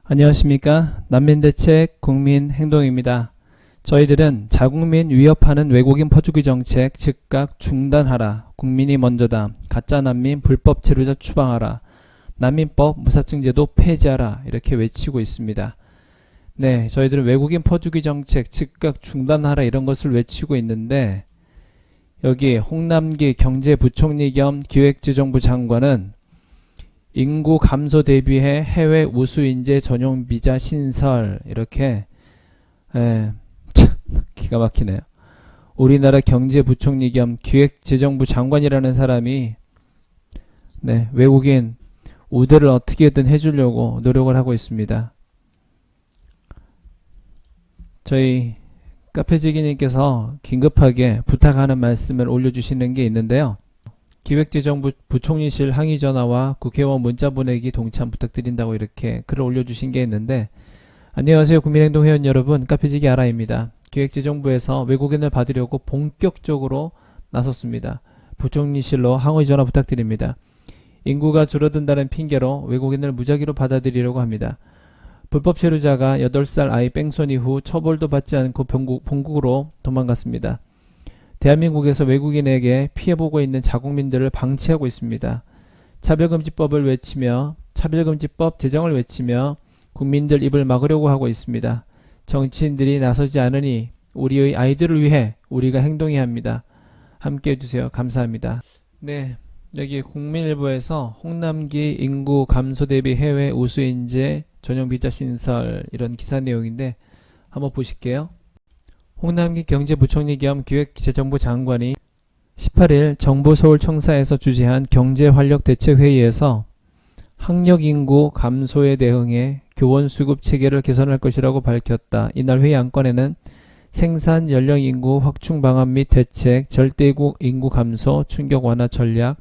안녕하십니까. 난민대책 국민행동입니다. 저희들은 자국민 위협하는 외국인 퍼주기 정책 즉각 중단하라, 국민이 먼저다, 가짜 난민 불법 체류자 추방하라, 난민법 무사증제도 폐지하라 이렇게 외치고 있습니다. 네, 저희들은 외국인 퍼주기 정책 즉각 중단하라 이런 것을 외치고 있는데, 여기 홍남기 경제부총리 겸 기획재정부 장관은 인구 감소 대비해 해외 우수인재 전용 비자 신설 이렇게 기가 막히네요. 우리나라 경제부총리 겸 기획재정부 장관이라는 사람이 외국인 우대를 어떻게든 해주려고 노력을 하고 있습니다. 저희 카페지기님께서 긴급하게 부탁하는 말씀을 올려주시는 게 있는데요. 기획재정부 부총리실 항의전화와 국회의원 문자 보내기 동참 부탁드린다고 이렇게 글을 올려주신 게 있는데, 안녕하세요 국민행동 회원 여러분, 카페지기 아라입니다. 기획재정부에서 외국인을 받으려고 본격적으로 나섰습니다. 부총리실로 항의전화 부탁드립니다. 인구가 줄어든다는 핑계로 외국인을 무작위로 받아들이려고 합니다. 불법 체류자가 8살 아이 뺑소니 후 처벌도 받지 않고 본국으로 도망갔습니다. 대한민국에서 외국인에게 피해보고 있는 자국민들을 방치하고 있습니다. 차별금지법을 외치며 차별금지법 제정을 외치며 국민들 입을 막으려고 하고 있습니다. 정치인들이 나서지 않으니 우리의 아이들을 위해 우리가 행동해야 합니다. 함께 해주세요. 감사합니다. 네, 여기 국민일보에서 홍남기 인구 감소 대비 해외 우수인재 전용 비자 신설 이런 기사 내용인데 한번 보실게요. 홍남기 경제부총리 겸 기획재정부 장관이 18일 정부 서울청사에서 주재한 경제활력대책회의에서 학력인구 감소에 대응해 교원 수급 체계를 개선할 것이라고 밝혔다. 이날 회의 안건에는 생산 연령 인구 확충 방안 및 대책, 절대국 인구 감소 충격 완화 전략,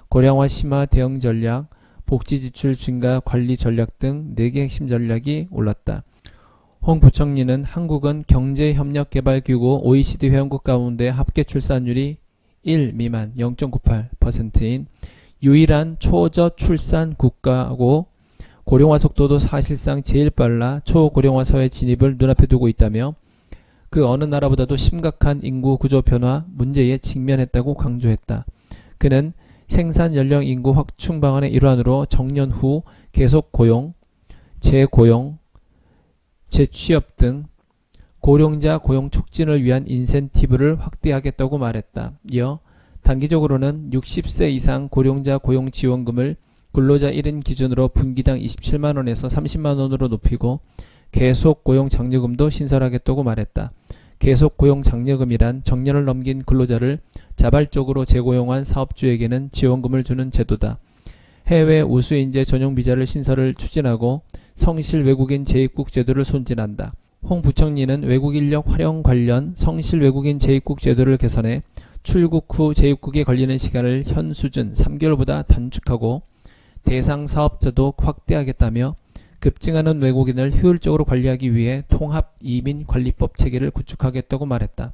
고령화 심화 대응 전략, 복지 지출 증가 관리 전략 등 4개 핵심 전략이 올랐다. 홍 부총리는 한국은 경제협력개발기구 OECD 회원국 가운데 합계 출산율이 1 미만 0.98%인 유일한 초저출산 국가고, 고령화 속도도 사실상 제일 빨라 초고령화 사회 진입을 눈앞에 두고 있다며 그 어느 나라보다도 심각한 인구 구조 변화 문제에 직면했다고 강조했다. 그는 생산 연령 인구 확충 방안의 일환으로 정년 후 계속 고용, 재고용, 재취업 등 고령자 고용 촉진을 위한 인센티브를 확대하겠다고 말했다. 이어 단기적으로는 60세 이상 고령자 고용 지원금을 근로자 1인 기준으로 분기당 27만원에서 30만원으로 높이고 계속 고용 장려금도 신설하겠다고 말했다. 계속 고용 장려금이란 정년을 넘긴 근로자를 자발적으로 재고용한 사업주에게는 지원금을 주는 제도다. 해외 우수인재 전용 비자를 신설을 추진하고 성실 외국인 재입국 제도를 손진한다. 홍 부총리는 외국 인력 활용 관련 성실 외국인 재입국 제도를 개선해 출국 후 재입국에 걸리는 시간을 현 수준 3개월보다 단축하고 대상 사업자도 확대하겠다며 급증하는 외국인을 효율적으로 관리하기 위해 통합 이민관리법 체계를 구축하겠다고 말했다.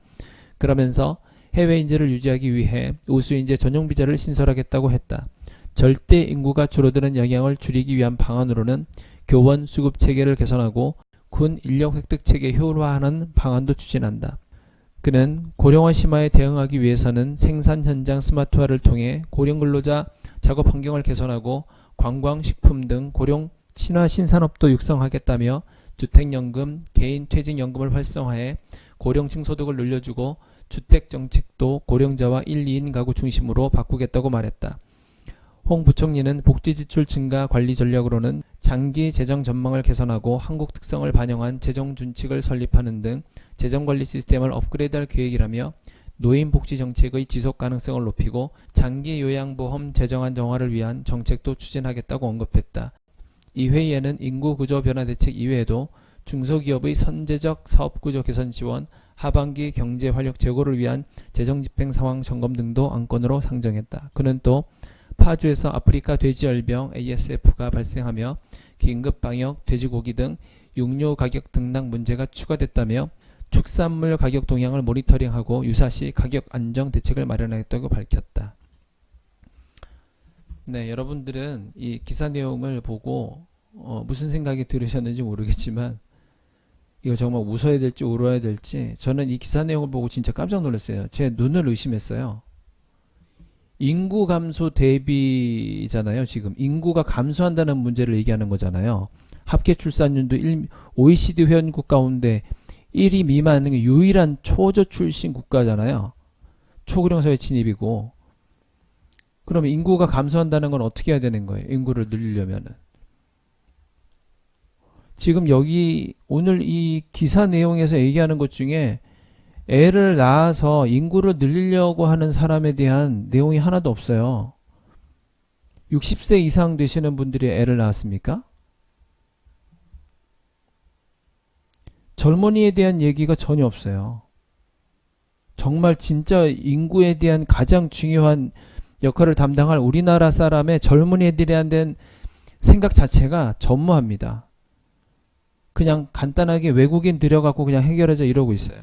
그러면서 해외 인재를 유지하기 위해 우수인재 전용 비자를 신설하겠다고 했다. 절대 인구가 줄어드는 영향을 줄이기 위한 방안으로는 교원 수급 체계를 개선하고 군 인력 획득 체계 효율화하는 방안도 추진한다. 그는 고령화 심화에 대응하기 위해서는 생산 현장 스마트화를 통해 고령 근로자 작업 환경을 개선하고 관광, 식품 등 고령 친화 신산업도 육성하겠다며 주택연금, 개인퇴직연금을 활성화해 고령층 소득을 늘려주고 주택정책도 고령자와 1, 2인 가구 중심으로 바꾸겠다고 말했다. 홍 부총리는 복지지출 증가 관리 전략으로는 장기 재정 전망을 개선하고 한국 특성을 반영한 재정 준칙을 설립하는 등 재정관리 시스템을 업그레이드할 계획이라며 노인복지 정책의 지속 가능성을 높이고 장기 요양보험 재정 안정화를 위한 정책도 추진하겠다고 언급했다. 이 회의에는 인구구조 변화 대책 이외에도 중소기업의 선제적 사업구조 개선 지원, 하반기 경제 활력 제고를 위한 재정 집행 상황 점검 등도 안건으로 상정했다. 그는 또 파주에서 아프리카 돼지열병 ASF가 발생하며 긴급방역, 돼지고기 등 육류 가격 등락 문제가 추가됐다며 축산물 가격 동향을 모니터링하고 유사시 가격 안정 대책을 마련하겠다고 밝혔다. 네, 여러분들은 이 기사 내용을 보고 무슨 생각이 들으셨는지 모르겠지만 이거 정말 웃어야 될지 울어야 될지 저는 이 기사 내용을 보고 진짜 깜짝 놀랐어요. 제 눈을 의심했어요. 인구 감소 대비잖아요. 지금 인구가 감소한다는 문제를 얘기하는 거잖아요. 합계 출산율도 OECD 회원국 가운데 1위 미만은 유일한 초저출신 국가잖아요. 초고령사회 진입이고. 그러면 인구가 감소한다는 건 어떻게 해야 되는 거예요? 인구를 늘리려면은. 지금 여기 오늘 이 기사 내용에서 얘기하는 것 중에 애를 낳아서 인구를 늘리려고 하는 사람에 대한 내용이 하나도 없어요. 60세 이상 되시는 분들이 애를 낳았습니까? 젊은이에 대한 얘기가 전혀 없어요. 정말 진짜 인구에 대한 가장 중요한 역할을 담당할 우리나라 사람의 젊은이들에 대한 생각 자체가 전무합니다. 그냥 간단하게 외국인 들여갖고 그냥 해결하자 이러고 있어요.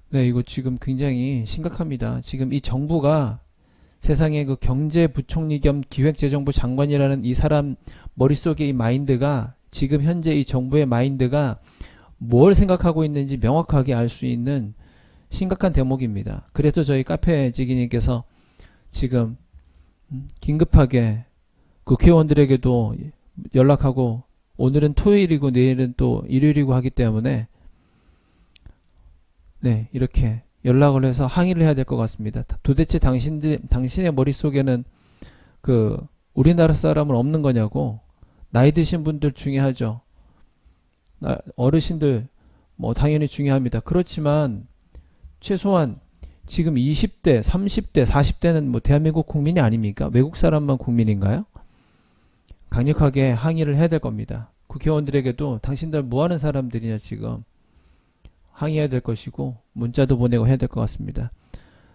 네, 이거 지금 굉장히 심각합니다. 지금 이 정부가 세상에 그 경제부총리 겸 기획재정부 장관이라는 이 사람 머릿속에 이 마인드가 지금 현재 이 정부의 마인드가 뭘 생각하고 있는지 명확하게 알 수 있는 심각한 대목입니다. 그래서 저희 카페지기님께서 지금 긴급하게 국회의원들에게도 연락하고 오늘은 토요일이고 내일은 또 일요일이고 하기 때문에 네, 이렇게 연락을 해서 항의를 해야 될 것 같습니다. 도대체 당신의 머릿속에는 그 우리나라 사람은 없는 거냐고. 나이 드신 분들 중요하죠. 어르신들 뭐 당연히 중요합니다. 그렇지만 최소한 지금 20대, 30대, 40대는 뭐 대한민국 국민이 아닙니까? 외국 사람만 국민인가요? 강력하게 항의를 해야 될 겁니다. 국회의원들에게도 당신들 뭐하는 사람들이냐 지금 항의해야 될 것이고 문자도 보내고 해야 될 것 같습니다.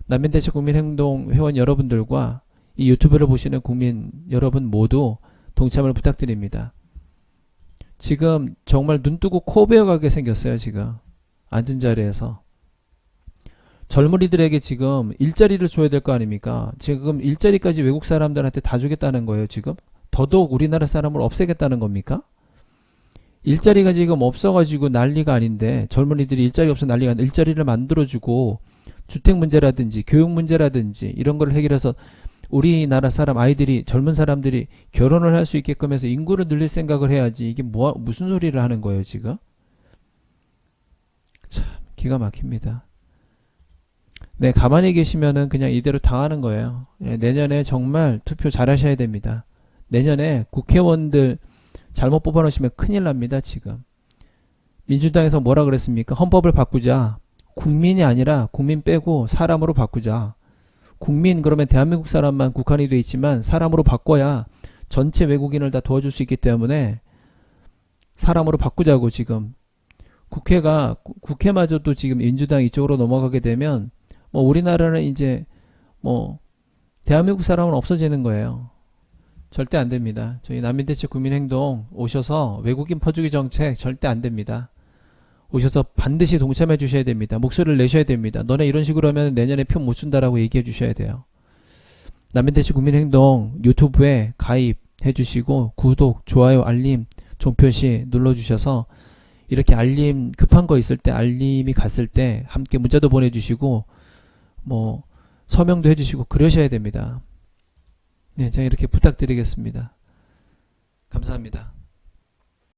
난민대책 국민행동 회원 여러분들과 이 유튜브를 보시는 국민 여러분 모두 동참을 부탁드립니다. 지금 정말 눈 뜨고 코 베어가게 생겼어요. 지금 앉은 자리에서 젊은이들에게 지금 일자리를 줘야 될 거 아닙니까? 지금 일자리까지 외국 사람들한테 다 주겠다는 거예요. 지금 더더욱 우리나라 사람을 없애겠다는 겁니까? 일자리가 지금 없어가지고 난리가 아닌데 젊은이들이 일자리 없어 난리가 아닌데 일자리를 만들어주고 주택 문제라든지 교육 문제라든지 이런 걸 해결해서 우리나라 사람 아이들이 젊은 사람들이 결혼을 할 수 있게끔 해서 인구를 늘릴 생각을 해야지. 이게 무슨 소리를 하는 거예요 지금? 참 기가 막힙니다. 네, 가만히 계시면은 그냥 이대로 당하는 거예요. 네, 내년에 정말 투표 잘 하셔야 됩니다. 내년에 국회의원들 잘못 뽑아놓으시면 큰일 납니다. 지금 민주당에서 뭐라 그랬습니까? 헌법을 바꾸자. 국민이 아니라 국민 빼고 사람으로 바꾸자. 국민 그러면 대한민국 사람만 국한이 돼 있지만 사람으로 바꿔야 전체 외국인을 다 도와줄 수 있기 때문에 사람으로 바꾸자고. 지금 국회마저도 지금 민주당 이쪽으로 넘어가게 되면 뭐 우리나라는 이제 뭐 대한민국 사람은 없어지는 거예요. 절대 안 됩니다. 저희 난민대책 국민행동 오셔서 외국인 퍼주기 정책 절대 안 됩니다. 오셔서 반드시 동참해 주셔야 됩니다. 목소리를 내셔야 됩니다. 너네 이런 식으로 하면 내년에 표 못 준다라고 얘기해 주셔야 돼요. 난민대책 국민행동 유튜브에 가입해 주시고 구독, 좋아요, 알림, 종표시 눌러주셔서 이렇게 알림 급한 거 있을 때 알림이 갔을 때 함께 문자도 보내주시고 뭐 서명도 해주시고 그러셔야 됩니다. 네, 제가 이렇게 부탁드리겠습니다. 감사합니다.